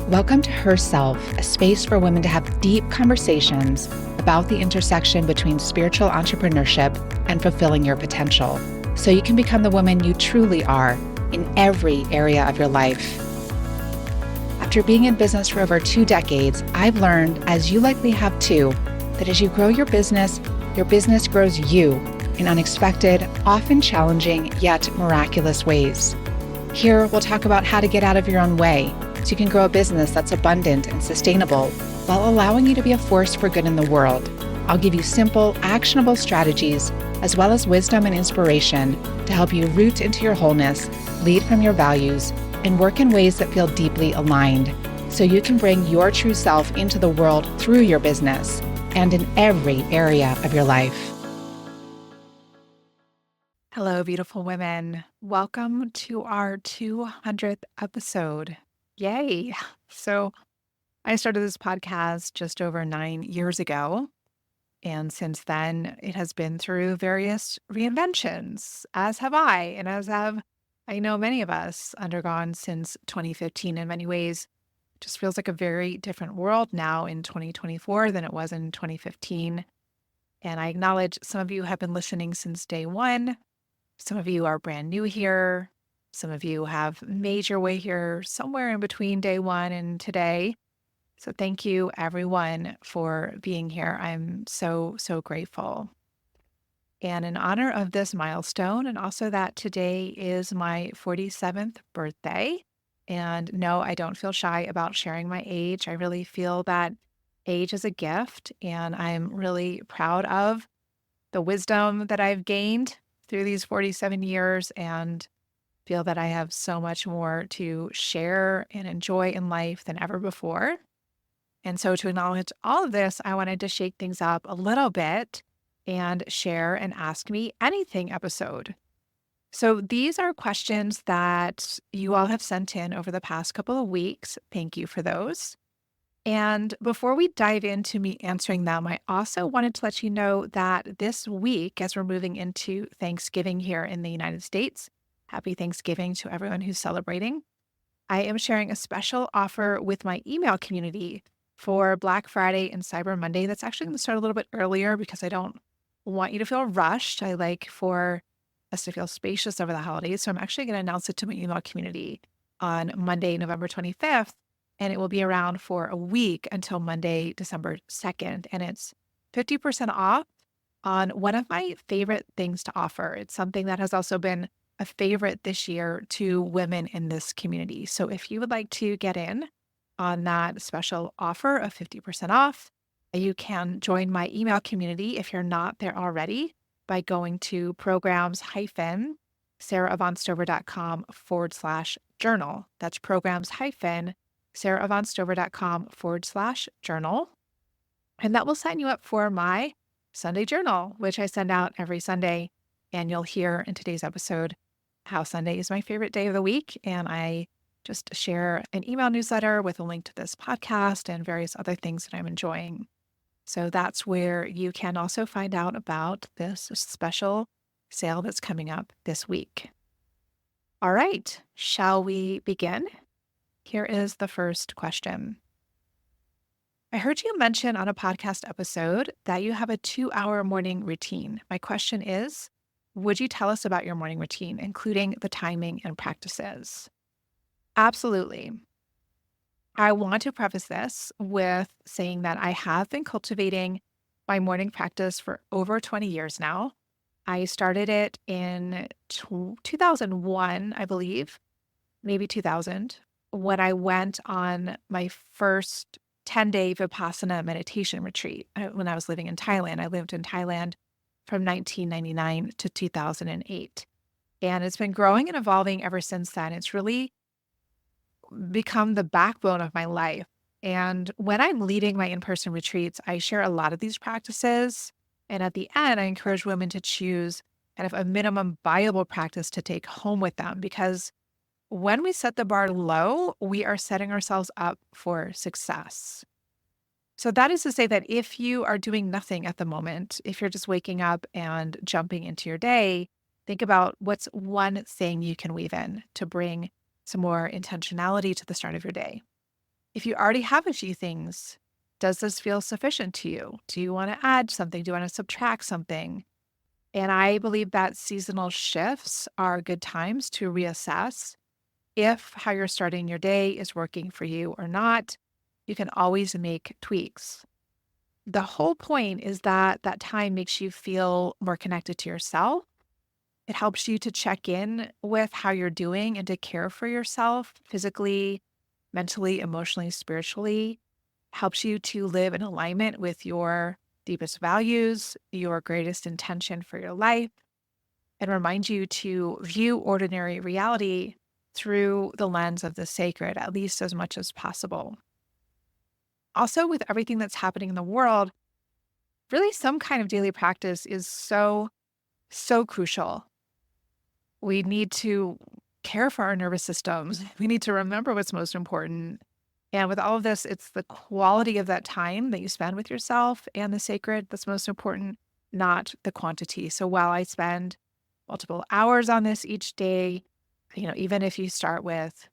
Welcome to Herself, a space for women to have deep conversations about the intersection between spiritual entrepreneurship and fulfilling your potential, so you can become the woman you truly are in every area of your life. After being in business for over 2 decades, I've learned, as you likely have too, that as you grow your business grows you in unexpected, often challenging, yet miraculous ways. Here, we'll talk about how to get out of your own way so you can grow a business that's abundant and sustainable while allowing you to be a force for good in the world. I'll give you simple, actionable strategies as well as wisdom and inspiration to help you root into your wholeness, lead from your values, and work in ways that feel deeply aligned so you can bring your true self into the world through your business and in every area of your life. Hello, beautiful women. Welcome to our 200th episode. Yay. So I started this podcast just over 9 years ago. And since then, it has been through various reinventions, as have I, and as have, I know, many of us undergone since 2015 in many ways. It just feels like a very different world now in 2024 than it was in 2015. And I acknowledge some of you have been listening since day one. Some of you are brand new here. Some of you have made your way here somewhere in between day one and today. So thank you, everyone, for being here. I'm so grateful. And in honor of this milestone, and also that today is my 47th birthday, and no, I don't feel shy about sharing my age. I really feel that age is a gift, and I'm really proud of the wisdom that I've gained through these 47 years and feel that I have so much more to share and enjoy in life than ever before. And so to acknowledge all of this, I wanted to shake things up a little bit and share an Ask Me Anything episode. So these are questions that you all have sent in over the past couple of weeks. Thank you for those. And before we dive into me answering them, I also wanted to let you know that this week, as we're moving into Thanksgiving here in the United States, happy Thanksgiving to everyone who's celebrating, I am sharing a special offer with my email community for Black Friday and Cyber Monday. That's actually going to start a little bit earlier because I don't want you to feel rushed. I like for us to feel spacious over the holidays. So I'm actually going to announce it to my email community on Monday, November 25th. And it will be around for a week until Monday, December 2nd. And it's 50% off on one of my favorite things to offer. It's something that has also been a favorite this year to women in this community. So if you would like to get in on that special offer of 50% off, you can join my email community if you're not there already by going to programs-sarahevonstover.com/journal. That's programs-sarahevonstover.com/journal. And that will sign you up for my Sunday journal, which I send out every Sunday. And you'll hear in today's episode how Sunday is my favorite day of the week. And I just share an email newsletter with a link to this podcast and various other things that I'm enjoying. So that's where you can also find out about this special sale that's coming up this week. All right, shall we begin? Here is the first question. I heard you mention on a podcast episode that you have a 2-hour morning routine. My question is, would you tell us about your morning routine, including the timing and practices? Absolutely. I want to preface this with saying that I have been cultivating my morning practice for over 20 years now. I started it in 2001, I believe, maybe 2000, when I went on my first 10-day Vipassana meditation retreat when I was living in Thailand. I lived in Thailand from 1999 to 2008. And it's been growing and evolving ever since then. It's really become the backbone of my life. And when I'm leading my in-person retreats, I share a lot of these practices. And at the end, I encourage women to choose kind of a minimum viable practice to take home with them. Because when we set the bar low, we are setting ourselves up for success. So that is to say that if you are doing nothing at the moment, if you're just waking up and jumping into your day, think about what's one thing you can weave in to bring some more intentionality to the start of your day. If you already have a few things, does this feel sufficient to you? Do you want to add something? Do you want to subtract something? And I believe that seasonal shifts are good times to reassess if how you're starting your day is working for you or not. You can always make tweaks. The whole point is that that time makes you feel more connected to yourself. It helps you to check in with how you're doing and to care for yourself physically, mentally, emotionally, spiritually. Helps you to live in alignment with your deepest values, your greatest intention for your life, and remind you to view ordinary reality through the lens of the sacred, at least as much as possible. Also, with everything that's happening in the world, really some kind of daily practice is so crucial. We need to care for our nervous systems. We need to remember what's most important. And with all of this, it's the quality of that time that you spend with yourself and the sacred that's most important, not the quantity. So while I spend multiple hours on this each day, even if you start with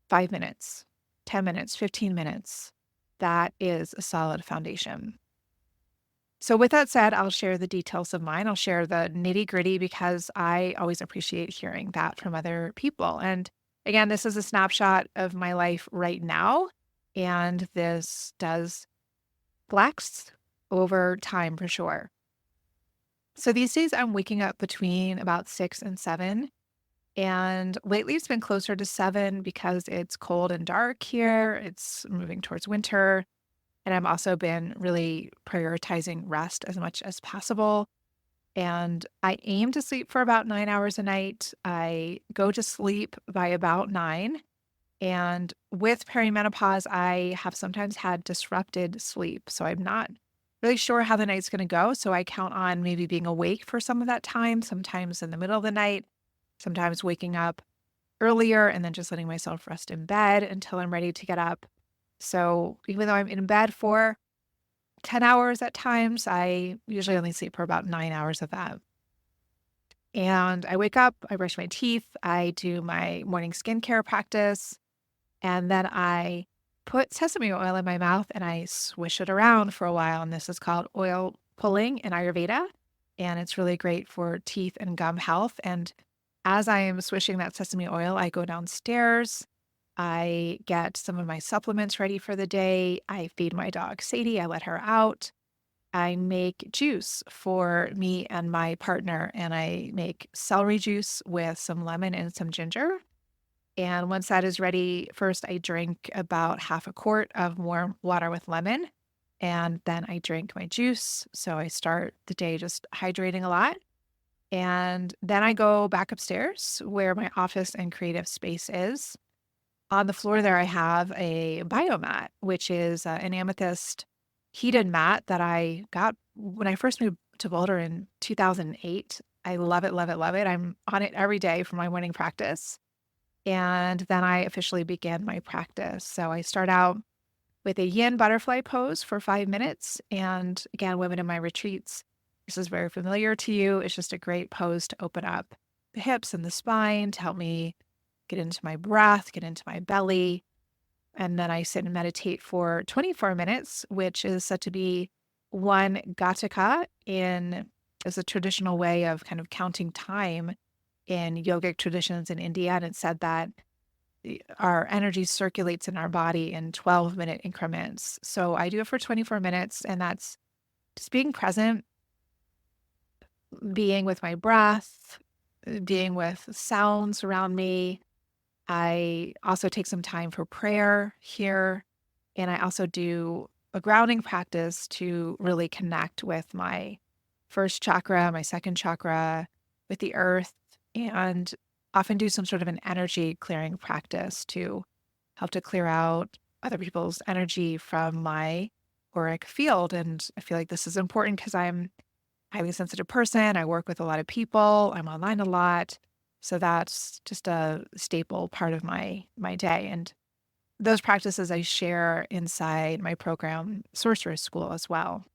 5 minutes, 10 minutes, 15 minutes, that is a solid foundation. So, with that said, I'll share the details of mine. I'll share the nitty gritty because I always appreciate hearing that from other people. And again, this is a snapshot of my life right now. And this does flex over time for sure. So, these days I'm waking up between about 6 and 7. And lately it's been closer to 7 because it's cold and dark here. It's moving towards winter. And I've also been really prioritizing rest as much as possible. And I aim to sleep for about 9 hours a night. I go to sleep by about 9. And with perimenopause, I have sometimes had disrupted sleep. So I'm not really sure how the night's going to go. So I count on maybe being awake for some of that time, sometimes in the middle of the night, sometimes waking up earlier and then just letting myself rest in bed until I'm ready to get up. So even though I'm in bed for 10 hours at times, I usually only sleep for about 9 hours of that. And I wake up, I brush my teeth, I do my morning skincare practice, and then I put sesame oil in my mouth and I swish it around for a while. And this is called oil pulling in Ayurveda. And it's really great for teeth and gum health. And as I am swishing that sesame oil, I go downstairs. I get some of my supplements ready for the day. I feed my dog Sadie. I let her out. I make juice for me and my partner, and I make celery juice with some lemon and some ginger. And once that is ready, first I drink about half a quart of warm water with lemon, and then I drink my juice. So I start the day just hydrating a lot. And then I go back upstairs where my office and creative space is. On the floor there, I have a biomat, which is an amethyst heated mat that I got when I first moved to Boulder in 2008. I love it, love it, love it. I'm on it every day for my morning practice. And then I officially began my practice. So I start out with a yin butterfly pose for 5 minutes. And again, women in my retreats, this is very familiar to you. It's just a great pose to open up the hips and the spine to help me get into my breath, get into my belly. And then I sit and meditate for 24 minutes, which is said to be one gataka in is a traditional way of kind of counting time in yogic traditions in India. And it said that our energy circulates in our body in 12-minute increments. So I do it for 24 minutes, and that's just being present, being with my breath, being with sounds around me. I also take some time for prayer here. And I also do a grounding practice to really connect with my first chakra, my second chakra, with the earth, and often do some sort of an energy clearing practice to help to clear out other people's energy from my auric field. And I feel like this is important because I'm a highly sensitive person. I work with a lot of people. I'm online a lot. So that's just a staple part of my day. And those practices I share inside my program, Sorceress School, as well.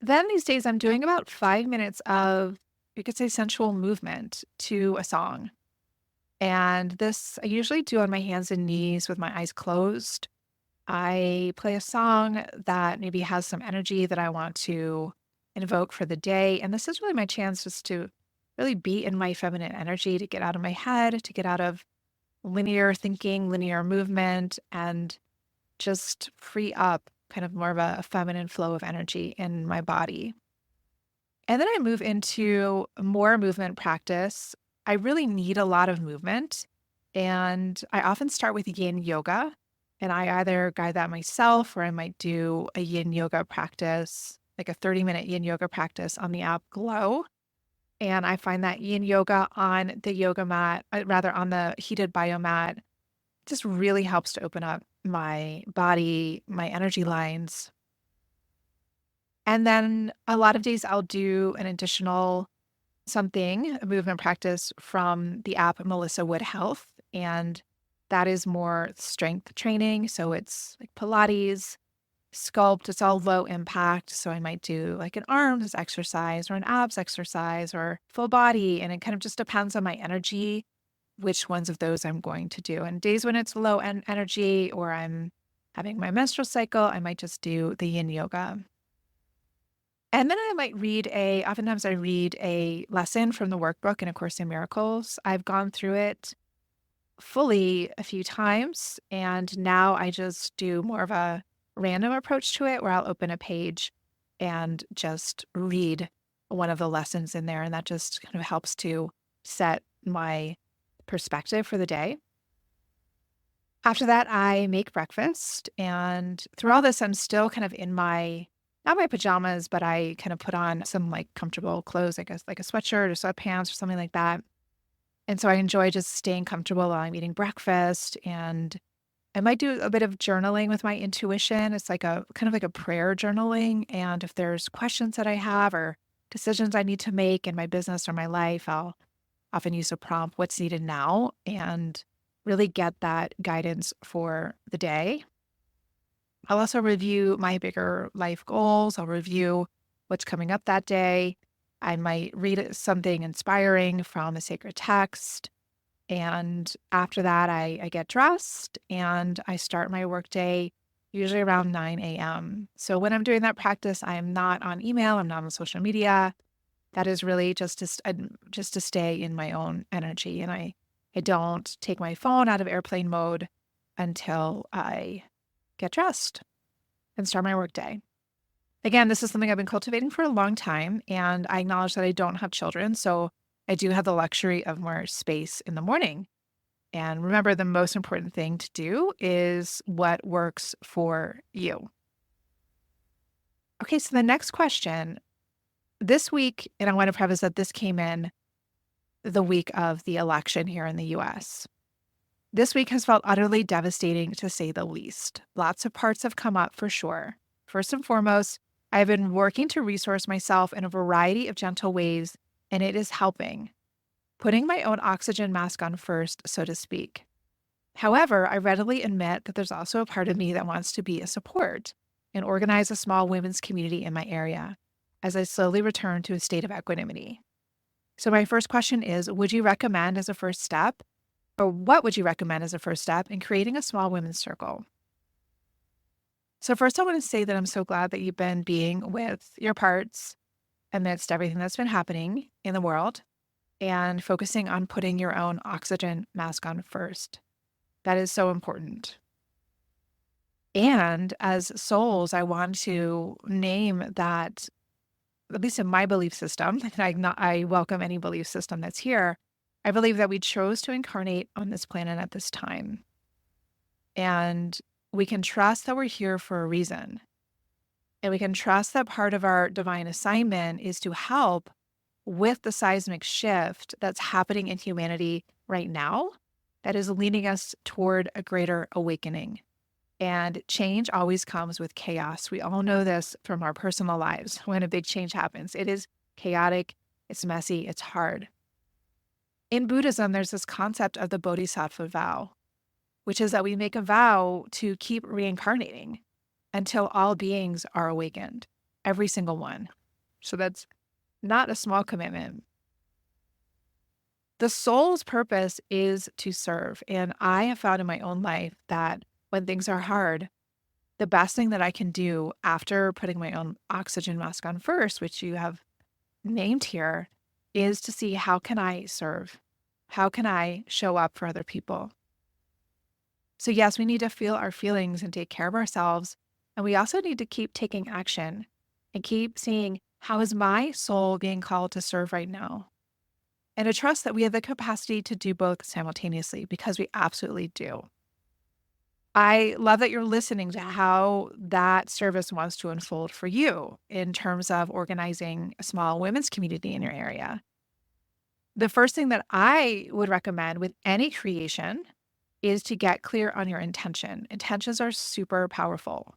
Then these days, I'm doing about 5 minutes of, you could say, sensual movement to a song. And this I usually do on my hands and knees with my eyes closed. I play a song that maybe has some energy that I want to invoke for the day. And this is really my chance just to really be in my feminine energy, to get out of my head, to get out of linear thinking, linear movement, and just free up kind of more of a feminine flow of energy in my body. And then I move into more movement practice. I really need a lot of movement. And I often start with yin yoga. And I either guide that myself or I might do a yin yoga practice, like a 30-minute yin yoga practice on the app Glow. And I find that yin yoga on the yoga mat, rather on the heated biomat, just really helps to open up my body, my energy lines. And then a lot of days I'll do an additional something, a movement practice from the app Melissa Wood Health. And that is more strength training. So it's like Pilates, sculpt, it's all low impact. So I might do like an arms exercise or an abs exercise or full body. And it kind of just depends on my energy, which ones of those I'm going to do. And days when it's low energy or I'm having my menstrual cycle, I might just do the yin yoga. And then I might oftentimes I read a lesson from the workbook in A Course in Miracles. I've gone through it fully a few times, and now I just do more of a random approach to it where I'll open a page and just read one of the lessons in there. And that just kind of helps to set my perspective for the day. After that, I make breakfast. And through all this, I'm still kind of in not my pajamas, but I kind of put on some like comfortable clothes, I guess, like a sweatshirt or sweatpants or something like that. And so I enjoy just staying comfortable while I'm eating breakfast. And I might do a bit of journaling with my intuition. It's like a kind of like a prayer journaling. And if there's questions that I have or decisions I need to make in my business or my life, I'll often use a prompt, what's needed now, and really get that guidance for the day. I'll also review my bigger life goals. I'll review what's coming up that day. I might read something inspiring from a sacred text. And after that, I get dressed and I start my workday usually around 9 a.m. So when I'm doing that practice, I am not on email, I'm not on social media. That is really just to stay in my own energy, and I don't take my phone out of airplane mode until I get dressed and start my workday. Again, this is something I've been cultivating for a long time, and I acknowledge that I don't have children, so I do have the luxury of more space in the morning. And remember, the most important thing to do is what works for you. Okay, so the next question this week, and I want to preface that this came in the week of the election here in the US. This week has felt utterly devastating to say the least. Lots of parts have come up for sure. First and foremost, I have been working to resource myself in a variety of gentle ways, and it is helping. Putting my own oxygen mask on first, so to speak. However, I readily admit that there's also a part of me that wants to be a support and organize a small women's community in my area as I slowly return to a state of equanimity. So my first question is, would you recommend as a first step, or what would you recommend as a first step in creating a small women's circle? So first I want to say that I'm so glad that you've been being with your parts amidst everything that's been happening in the world and focusing on putting your own oxygen mask on first. That is so important. And as souls, I want to name that, at least in my belief system, and I welcome any belief system that's here. I believe that we chose to incarnate on this planet at this time. And we can trust that we're here for a reason. And we can trust that part of our divine assignment is to help with the seismic shift that's happening in humanity right now that is leading us toward a greater awakening. And change always comes with chaos. We all know this from our personal lives. When a big change happens, it is chaotic, it's messy, it's hard. In Buddhism, there's this concept of the bodhisattva vow, which is that we make a vow to keep reincarnating until all beings are awakened, every single one. So that's not a small commitment. The soul's purpose is to serve. And I have found in my own life that when things are hard, the best thing that I can do after putting my own oxygen mask on first, which you have named here, is to see how can I serve? How can I show up for other people? So, yes, we need to feel our feelings and take care of ourselves. And we also need to keep taking action and keep seeing how is my soul being called to serve right now? And to trust that we have the capacity to do both simultaneously because we absolutely do. I love that you're listening to how that service wants to unfold for you in terms of organizing a small women's community in your area. The first thing that I would recommend with any creation is to get clear on your intention. Intentions are super powerful.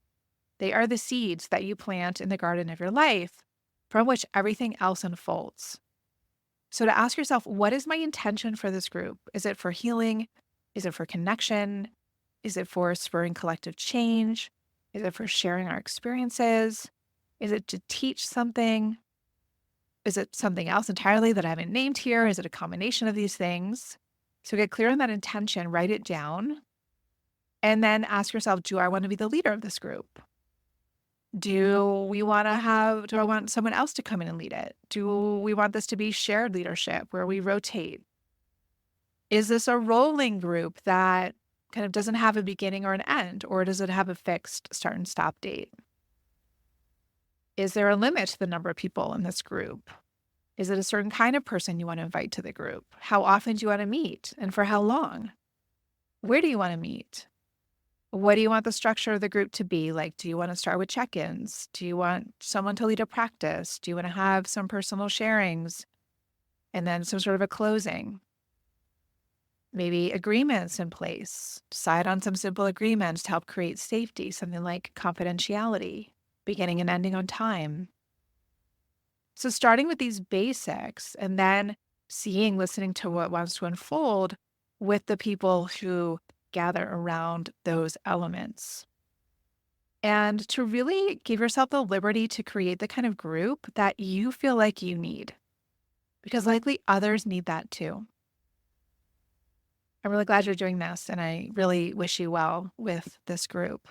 They are the seeds that you plant in the garden of your life from which everything else unfolds. So to ask yourself, what is my intention for this group? Is it for healing? Is it for connection? Is it for spurring collective change? Is it for sharing our experiences? Is it to teach something? Is it something else entirely that I haven't named here? Is it a combination of these things? So get clear on that intention, write it down, and then ask yourself, do I want to be the leader of this group? Do I want someone else to come in and lead it? Do we want this to be shared leadership where we rotate? Is this a rolling group that kind of doesn't have a beginning or an end, or does it have a fixed start and stop date? Is there a limit to the number of people in this group? Is it a certain kind of person you want to invite to the group? How often do you want to meet and for how long? Where do you want to meet? What do you want the structure of the group to be? Like, do you want to start with check-ins? Do you want someone to lead a practice? Do you want to have some personal sharings and then some sort of a closing? Maybe agreements in place. Decide on some simple agreements to help create safety, something like confidentiality, beginning and ending on time. So starting with these basics and then listening to what wants to unfold with the people who gather around those elements. And to really give yourself the liberty to create the kind of group that you feel like you need, because likely others need that too. I'm really glad you're doing this, and I really wish you well with this group.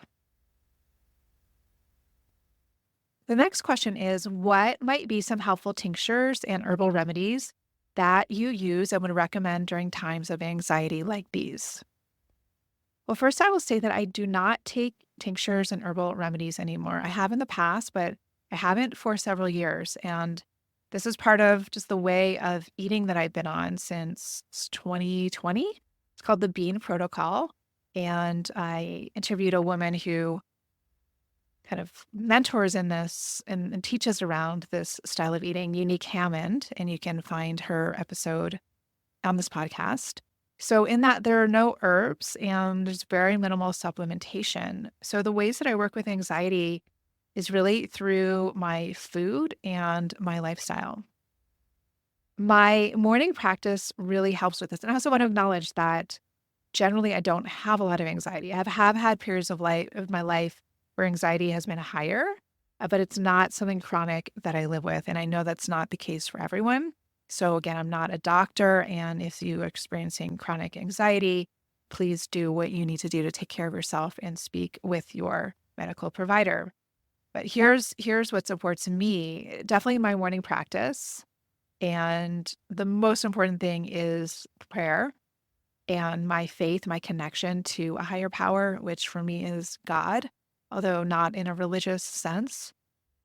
The next question is, what might be some helpful tinctures and herbal remedies that you use and would recommend during times of anxiety like these? Well, first, I will say that I do not take tinctures and herbal remedies anymore. I have in the past, but I haven't for several years. And this is part of just the way of eating that I've been on since 2020. It's called the Bean Protocol. And I interviewed a woman who kind of mentors in this and teaches around this style of eating, Unique Hammond. And you can find her episode on this podcast. So in that, there are no herbs and there's very minimal supplementation. So the ways that I work with anxiety is really through my food and my lifestyle. My morning practice really helps with this. And I also want to acknowledge that generally I don't have a lot of anxiety. I have had periods of my life where anxiety has been higher, but it's not something chronic that I live with. And I know that's not the case for everyone. So again, I'm not a doctor. And if you're experiencing chronic anxiety, please do what you need to do to take care of yourself and speak with your medical provider. But here's what's important to me. Definitely my morning practice. And the most important thing is prayer and my faith, my connection to a higher power, which for me is God, although not in a religious sense.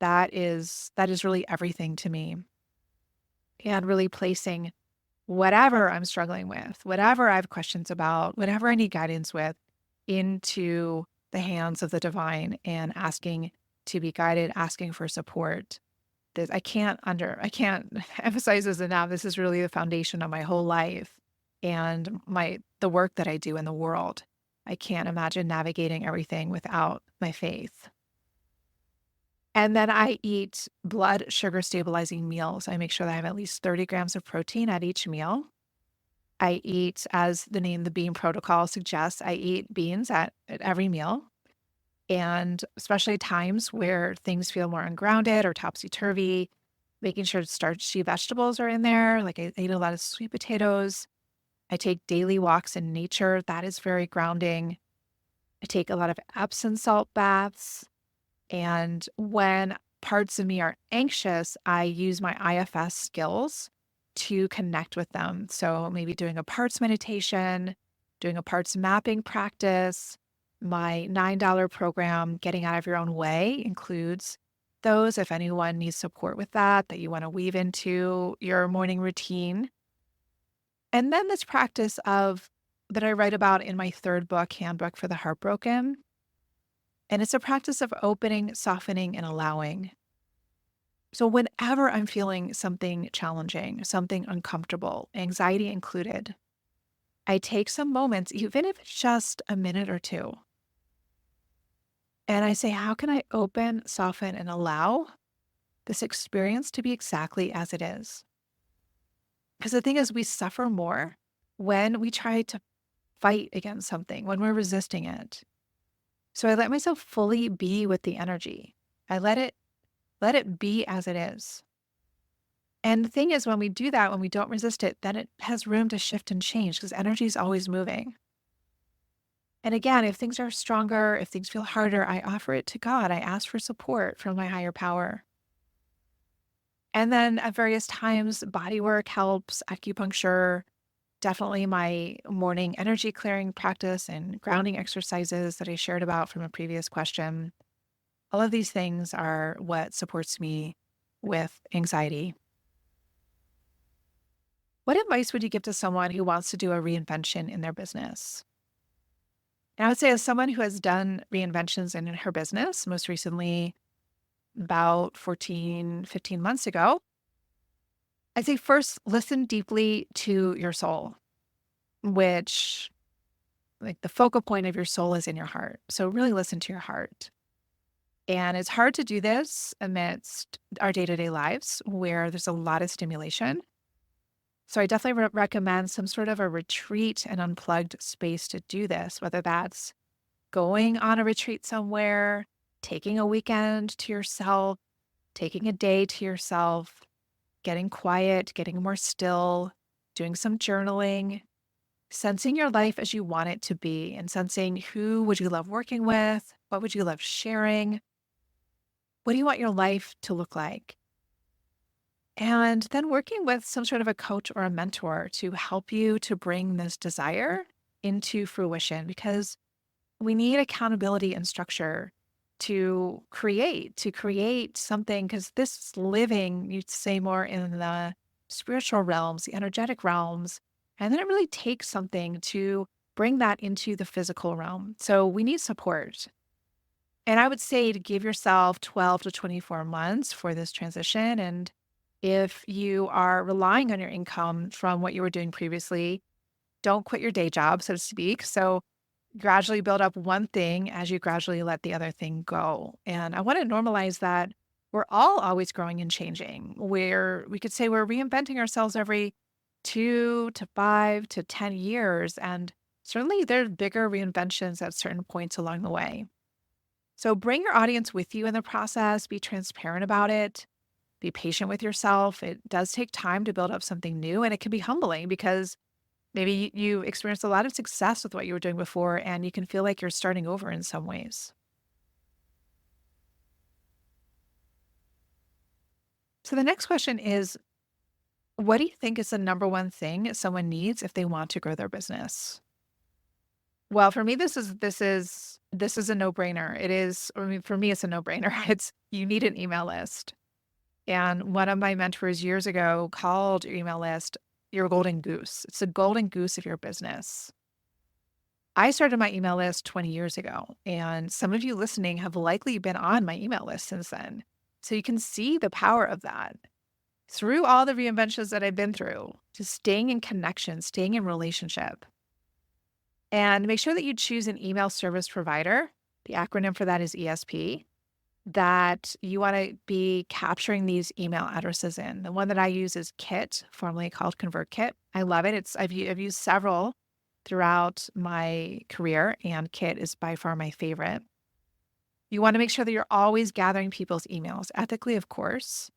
That is really everything to me. And really placing whatever I'm struggling with, whatever I have questions about, whatever I need guidance with, into the hands of the divine and asking to be guided, asking for support. I can't emphasize this enough. This is really the foundation of my whole life and the work that I do in the world. I can't imagine navigating everything without my faith. And then I eat blood sugar stabilizing meals. I make sure that I have at least 30 grams of protein at each meal. I eat, as the name, the Bean Protocol suggests, I eat beans at every meal. And especially times where things feel more ungrounded or topsy-turvy, making sure starchy vegetables are in there. Like I eat a lot of sweet potatoes. I take daily walks in nature. That is very grounding. I take a lot of Epsom salt baths. And when parts of me are anxious, I use my IFS skills to connect with them. So maybe doing a parts meditation, doing a parts mapping practice. My $9 program, Getting Out of Your Own Way, includes those. If anyone needs support with that, that you want to weave into your morning routine. And then this practice of that I write about in my third book, Handbook for the Heartbroken. And it's a practice of opening, softening, and allowing. So, whenever I'm feeling something challenging, something uncomfortable, anxiety included, I take some moments, even if it's just a minute or two, and I say, how can I open, soften, and allow this experience to be exactly as it is? Because the thing is, we suffer more when we try to fight against something, when we're resisting it. So I let myself fully be with the energy. I let it be as it is. And the thing is, when we do that, when we don't resist it, then it has room to shift and change because energy is always moving. And again, if things are stronger, if things feel harder, I offer it to God. I ask for support from my higher power. And then at various times, body work helps, acupuncture, definitely my morning energy clearing practice and grounding exercises that I shared about from a previous question. All of these things are what supports me with anxiety. What advice would you give to someone who wants to do a reinvention in their business? And I would say, as someone who has done reinventions in her business, most recently about 14, 15 months ago, I'd say first listen deeply to your soul, which, like, the focal point of your soul is in your heart. So really listen to your heart. And it's hard to do this amidst our day to day lives where there's a lot of stimulation. So I definitely recommend some sort of a retreat and unplugged space to do this, whether that's going on a retreat somewhere, taking a weekend to yourself, taking a day to yourself, getting quiet, getting more still, doing some journaling, sensing your life as you want it to be, and sensing who would you love working with? What would you love sharing? What do you want your life to look like? And then working with some sort of a coach or a mentor to help you to bring this desire into fruition, because we need accountability and structure to create something, because this living, you'd say, more in the spiritual realms, the energetic realms, and then it really takes something to bring that into the physical realm. So we need support. And I would say to give yourself 12 to 24 months for this transition. And if you are relying on your income from what you were doing previously, don't quit your day job, so to speak. So gradually build up one thing as you gradually let the other thing go. And I want to normalize that we're all always growing and changing, where we could say we're reinventing ourselves every 2 to 5 to 10 years. And certainly there's bigger reinventions at certain points along the way. So bring your audience with you in the process, be transparent about it, be patient with yourself. It does take time to build up something new, and it can be humbling because maybe you experienced a lot of success with what you were doing before, and you can feel like you're starting over in some ways. So the next question is, what do you think is the number one thing someone needs if they want to grow their business? Well, for me, this is a no-brainer. It is, I mean, for me, it's a no-brainer. It's you need an email list. And one of my mentors years ago called your email list your golden goose. It's the golden goose of your business. I started my email list 20 years ago, and some of you listening have likely been on my email list since then. So you can see the power of that through all the reinventions that I've been through, just staying in connection, staying in relationship. And make sure that you choose an email service provider. The acronym for that is ESP, that you want to be capturing these email addresses in. The one that I use is Kit, formerly called ConvertKit. I love it. I've used several throughout my career, and Kit is by far my favorite. You want to make sure that you're always gathering people's emails, ethically, of course.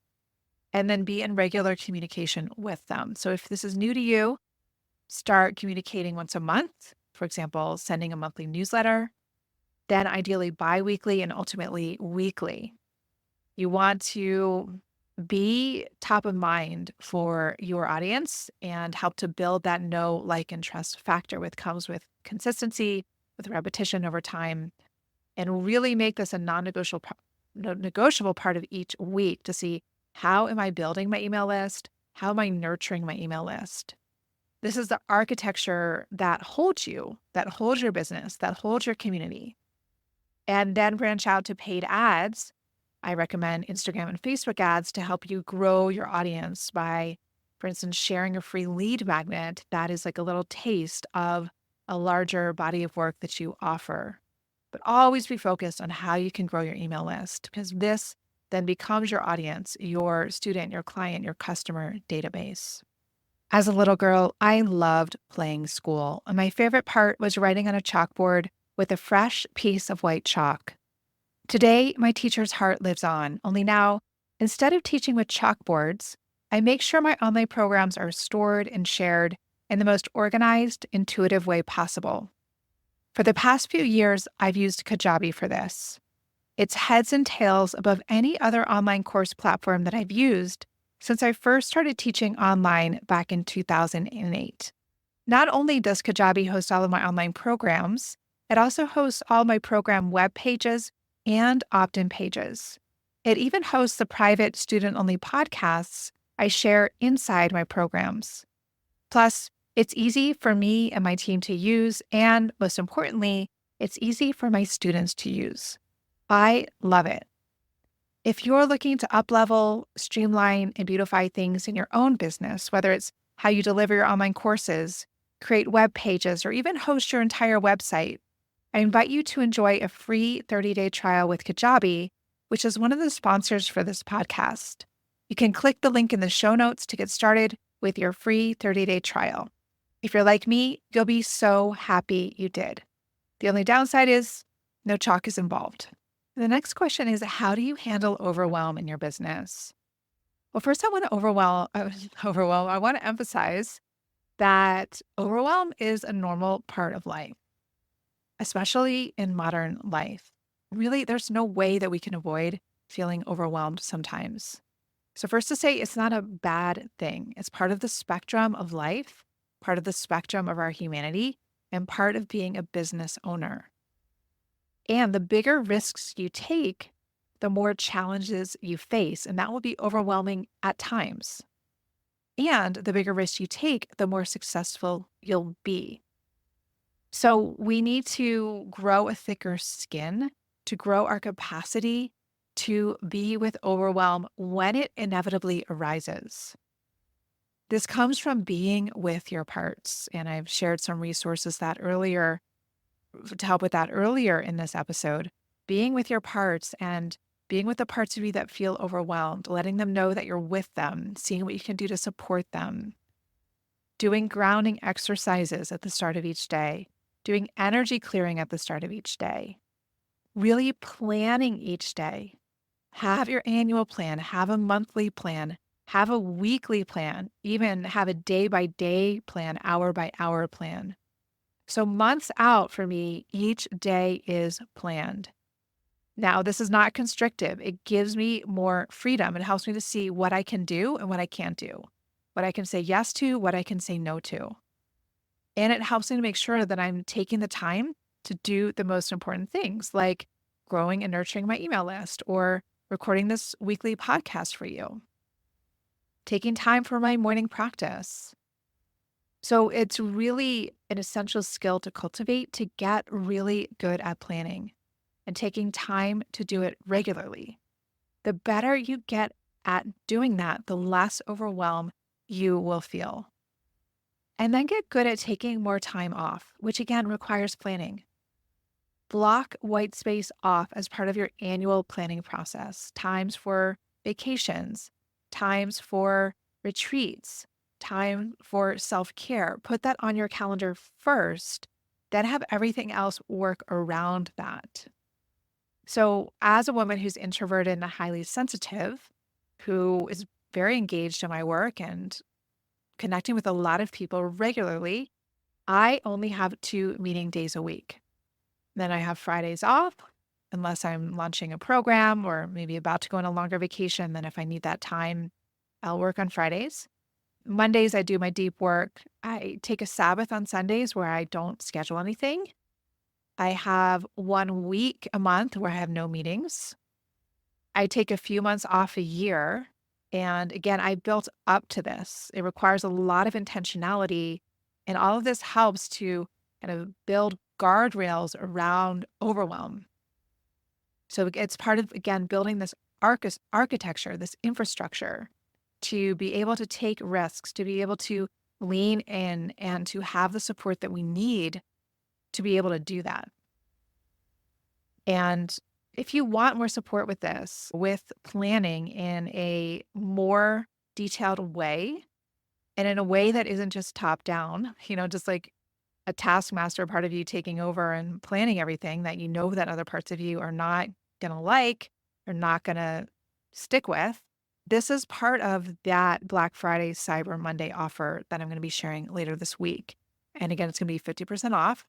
and then be in regular communication with them. So if this is new to you, start communicating once a month, for example, sending a monthly newsletter, then ideally biweekly and ultimately weekly. You want to be top of mind for your audience and help to build that know, like, and trust factor, which comes with consistency, with repetition over time, and really make this a negotiable part of each week to see, how am I building my email list? How am I nurturing my email list? This is the architecture that holds you, that holds your business, that holds your community. And then branch out to paid ads. I recommend Instagram and Facebook ads to help you grow your audience by, for instance, sharing a free lead magnet that is like a little taste of a larger body of work that you offer. But always be focused on how you can grow your email list, because this then becomes your audience, your student, your client, your customer database. As a little girl, I loved playing school, and my favorite part was writing on a chalkboard with a fresh piece of white chalk. Today, my teacher's heart lives on, only now, instead of teaching with chalkboards, I make sure my online programs are stored and shared in the most organized, intuitive way possible. For the past few years, I've used Kajabi for this. It's heads and tails above any other online course platform that I've used since I first started teaching online back in 2008. Not only does Kajabi host all of my online programs, it also hosts all my program web pages and opt-in pages. It even hosts the private student-only podcasts I share inside my programs. Plus, it's easy for me and my team to use, and most importantly, it's easy for my students to use. I love it. If you're looking to uplevel, streamline, and beautify things in your own business, whether it's how you deliver your online courses, create web pages, or even host your entire website, I invite you to enjoy a free 30-day trial with Kajabi, which is one of the sponsors for this podcast. You can click the link in the show notes to get started with your free 30-day trial. If you're like me, you'll be so happy you did. The only downside is no chalk is involved. The next question is, how do you handle overwhelm in your business? Well, first I want to I want to emphasize that overwhelm is a normal part of life, especially in modern life. Really, there's no way that we can avoid feeling overwhelmed sometimes. So first to say, it's not a bad thing. It's part of the spectrum of life, part of the spectrum of our humanity, and part of being a business owner. And the bigger risks you take, the more challenges you face, and that will be overwhelming at times. And the bigger risks you take, the more successful you'll be. So we need to grow a thicker skin to grow our capacity to be with overwhelm when it inevitably arises. This comes from being with your parts. And I've shared some resources to help with that earlier in this episode. Being with your parts and being with the parts of you that feel overwhelmed, letting them know that you're with them, seeing what you can do to support them, doing grounding exercises at the start of each day, doing energy clearing at the start of each day, really planning each day. Have your annual plan, have a monthly plan, have a weekly plan, even have a day by day plan, hour by hour plan. So months out for me, each day is planned. Now, this is not constrictive. It gives me more freedom. It helps me to see what I can do and what I can't do, what I can say yes to, what I can say no to. And it helps me to make sure that I'm taking the time to do the most important things, like growing and nurturing my email list or recording this weekly podcast for you, taking time for my morning practice. So it's really an essential skill to cultivate to get really good at planning and taking time to do it regularly. The better you get at doing that, the less overwhelmed you will feel. And then get good at taking more time off, which again requires planning. Block white space off as part of your annual planning process. Times for vacations, times for retreats, time for self-care. Put that on your calendar first, then have everything else work around that. So as a woman who's introverted and highly sensitive, who is very engaged in my work and connecting with a lot of people regularly, I only have 2 meeting days a week. Then I have Fridays off, unless I'm launching a program or maybe about to go on a longer vacation. Then if I need that time, I'll work on Fridays. Mondays, I do my deep work. I take a Sabbath on Sundays where I don't schedule anything. I have 1 week a month where I have no meetings. I take a few months off a year. And again, I built up to this. It requires a lot of intentionality. And all of this helps to kind of build guardrails around overwhelm. So it's part of, again, building this architecture, this infrastructure to be able to take risks, to be able to lean in and to have the support that we need to be able to do that. And if you want more support with this, with planning in a more detailed way and in a way that isn't just top down, just like a taskmaster part of you taking over and planning everything that that other parts of you are not going to like or not going to stick with. This is part of that Black Friday Cyber Monday offer that I'm going to be sharing later this week. And again, it's going to be 50% off.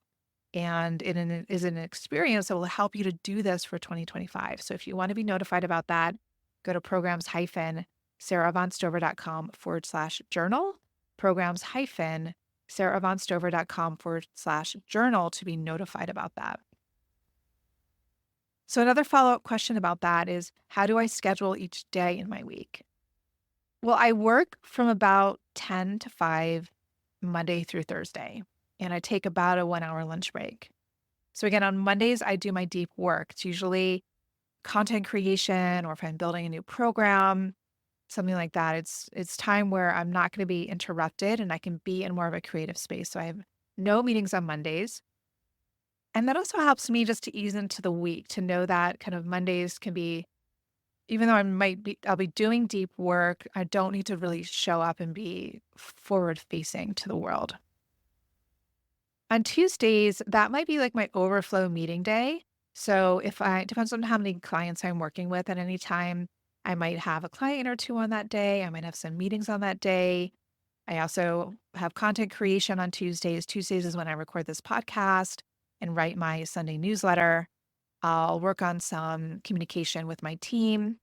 And it is an experience that will help you to do this for 2025. So if you want to be notified about that, go to programs-sarahvonstover.com/journal, programs-sarahvonstover.com/journal to be notified about that. So another follow-up question about that is, how do I schedule each day in my week? Well, I work from about 10 to 5 Monday through Thursday, and I take about a 1-hour lunch break. So again, on Mondays, I do my deep work. It's usually content creation, or if I'm building a new program, something like that. It's time where I'm not going to be interrupted and I can be in more of a creative space. So I have no meetings on Mondays. And that also helps me just to ease into the week, to know that kind of Mondays can be, even though I'll be doing deep work, I don't need to really show up and be forward facing to the world. On Tuesdays, that might be like my overflow meeting day. So depends on how many clients I'm working with at any time. I might have a client or two on that day. I might have some meetings on that day. I also have content creation on Tuesdays. Tuesdays is when I record this podcast and write my Sunday newsletter. I'll work on some communication with my team.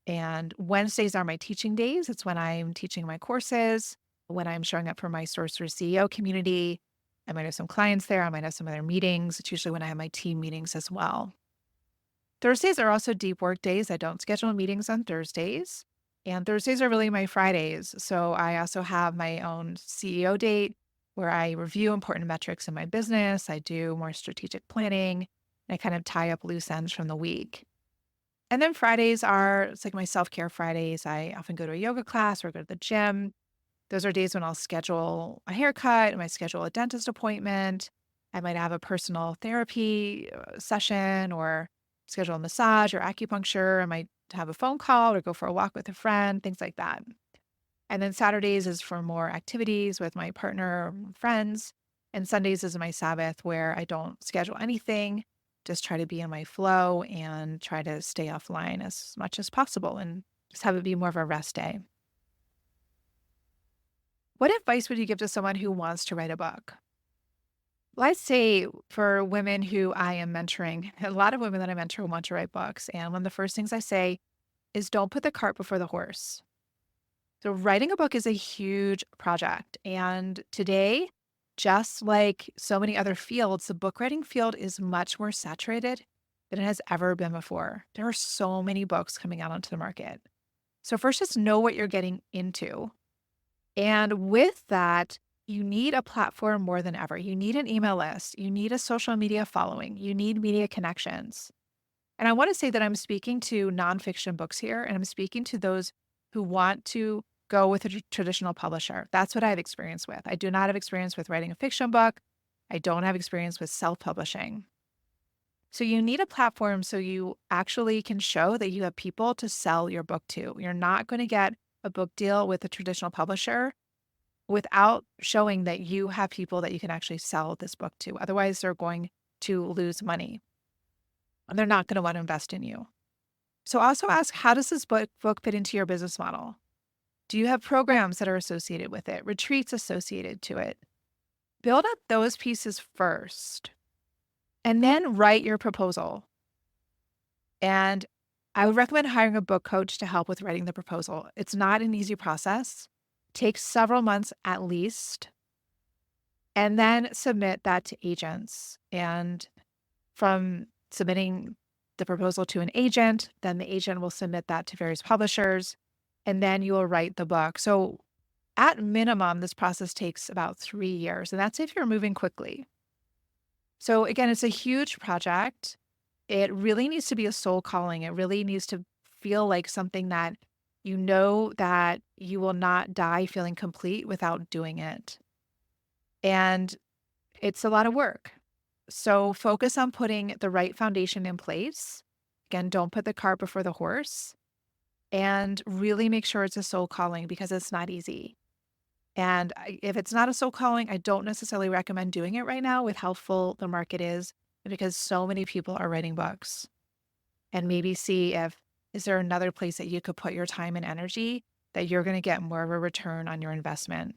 And Wednesdays are my teaching days. It's when I'm teaching my courses, when I'm showing up for my Sorcerer CEO community. I might have some clients there. I might have some other meetings. It's usually when I have my team meetings as well. Thursdays are also deep work days. I don't schedule meetings on Thursdays. And Thursdays are really my Fridays. So I also have my own CEO date where I review important metrics in my business. I do more strategic planning. And I kind of tie up loose ends from the week. And then it's like my self-care Fridays. I often go to a yoga class or go to the gym. Those are days when I'll schedule a haircut. I might schedule a dentist appointment. I might have a personal therapy session or schedule a massage or acupuncture. I might have a phone call or go for a walk with a friend, things like that. And then Saturdays is for more activities with my partner or friends. And Sundays is my Sabbath where I don't schedule anything, just try to be in my flow and try to stay offline as much as possible and just have it be more of a rest day. What advice would you give to someone who wants to write a book? Well, I'd say for women who I am mentoring, a lot of women that I mentor want to write books. And one of the first things I say is don't put the cart before the horse. So writing a book is a huge project. And today, just like so many other fields, the book writing field is much more saturated than it has ever been before. There are so many books coming out onto the market. So first, just know what you're getting into. And with that, you need a platform more than ever. You need an email list. You need a social media following. You need media connections. And I want to say that I'm speaking to nonfiction books here, and I'm speaking to those who want to go with a traditional publisher. That's what I have experience with. I do not have experience with writing a fiction book. I don't have experience with self-publishing. So you need a platform so you actually can show that you have people to sell your book to. You're not going to get a book deal with a traditional publisher without showing that you have people that you can actually sell this book to. Otherwise, they're going to lose money and they're not going to want to invest in you. So also ask, how does this book fit into your business model? Do you have programs that are associated with it, retreats associated to it? Build up those pieces first and then write your proposal. And I would recommend hiring a book coach to help with writing the proposal. It's not an easy process. It takes several months at least. And then submit that to agents. And from submitting the proposal to an agent, then the agent will submit that to various publishers, and then you will write the book. So at minimum, this process takes about 3 years, and that's if you're moving quickly. So again, it's a huge project. It really needs to be a soul calling. It really needs to feel like something that you know that you will not die feeling complete without doing it. And it's a lot of work. So focus on putting the right foundation in place. Again, don't put the cart before the horse, and really make sure it's a soul calling because it's not easy. And if it's not a soul calling, I don't necessarily recommend doing it right now with how full the market is because so many people are writing books. And maybe see if, is there another place that you could put your time and energy that you're going to get more of a return on your investment.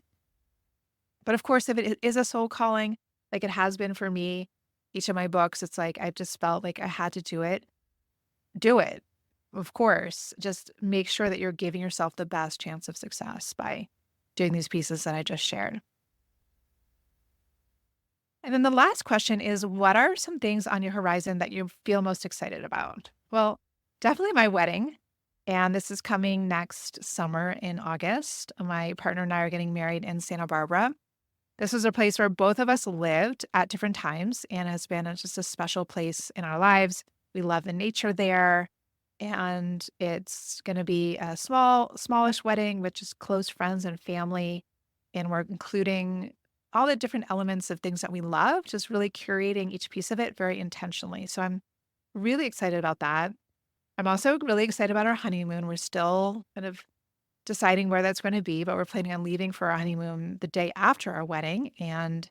But of course, if it is a soul calling, like it has been for me, each of my books, it's like I just felt like I had to do it. Do it. Of course, just make sure that you're giving yourself the best chance of success by doing these pieces that I just shared. And then the last question is, what are some things on your horizon that you feel most excited about? Well, definitely my wedding. And this is coming next summer in August. My partner and I are getting married in Santa Barbara. This was a place where both of us lived at different times and has been just a special place in our lives. We love the nature there. And it's going to be a smallish wedding with just close friends and family. And we're including all the different elements of things that we love, just really curating each piece of it very intentionally. So I'm really excited about that. I'm also really excited about our honeymoon. We're still kind of deciding where that's going to be, but we're planning on leaving for our honeymoon the day after our wedding. And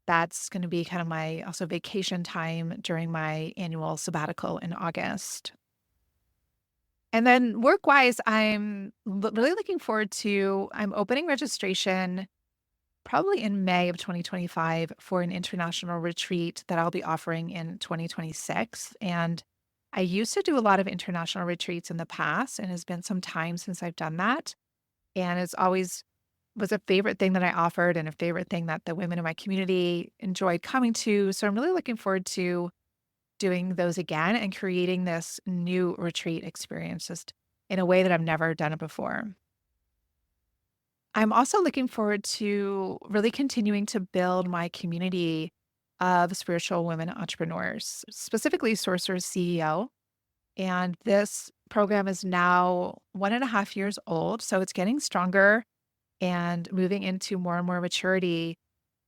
that's going to be kind of my also vacation time during my annual sabbatical in August. And then work-wise, I'm really looking forward to, I'm opening registration probably in May of 2025 for an international retreat that I'll be offering in 2026. And I used to do a lot of international retreats in the past, and it's been some time since I've done that. And it's always was a favorite thing that I offered and a favorite thing that the women in my community enjoyed coming to. So I'm really looking forward to doing those again and creating this new retreat experience just in a way that I've never done it before. I'm also looking forward to really continuing to build my community of spiritual women entrepreneurs, specifically Sorcerer's CEO. And this program is now 1.5 years old. So it's getting stronger and moving into more and more maturity.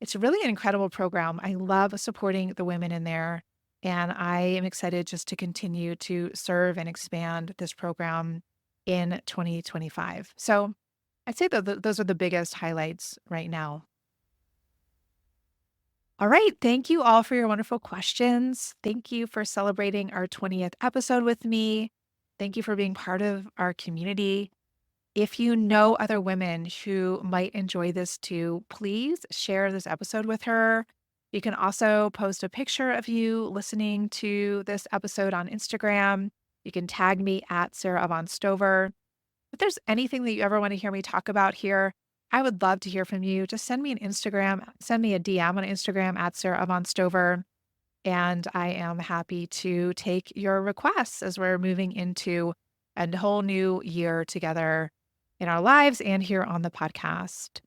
It's really an incredible program. I love supporting the women in there. And I am excited just to continue to serve and expand this program in 2025. So I'd say that those are the biggest highlights right now. All right. Thank you all for your wonderful questions. Thank you for celebrating our 20th episode with me. Thank you for being part of our community. If you know other women who might enjoy this too, please share this episode with her. You can also post a picture of you listening to this episode on Instagram. You can tag me at Sarah Avon Stover. If there's anything that you ever want to hear me talk about here, I would love to hear from you. Just send me a DM on Instagram at Sarah Avon Stover. And I am happy to take your requests as we're moving into a whole new year together in our lives and here on the podcast.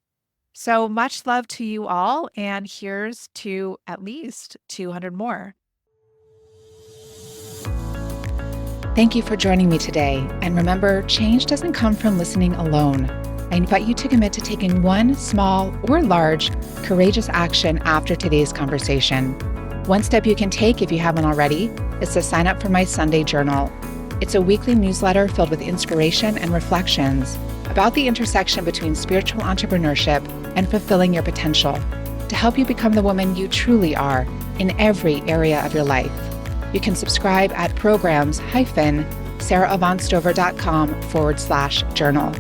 So much love to you all. And here's to at least 200 more. Thank you for joining me today. And remember, change doesn't come from listening alone. I invite you to commit to taking one small or large courageous action after today's conversation. One step you can take if you haven't already is to sign up for my Sunday journal. It's a weekly newsletter filled with inspiration and reflections about the intersection between spiritual entrepreneurship and fulfilling your potential to help you become the woman you truly are in every area of your life. You can subscribe at programs-sarahavonstover.com/journal.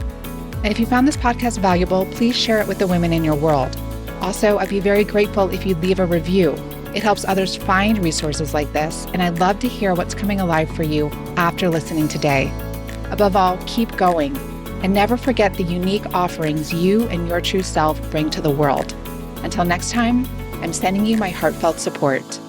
And if you found this podcast valuable, please share it with the women in your world. Also, I'd be very grateful if you'd leave a review. It helps others find resources like this, and I'd love to hear what's coming alive for you after listening today. Above all, keep going, and never forget the unique offerings you and your true self bring to the world. Until next time, I'm sending you my heartfelt support.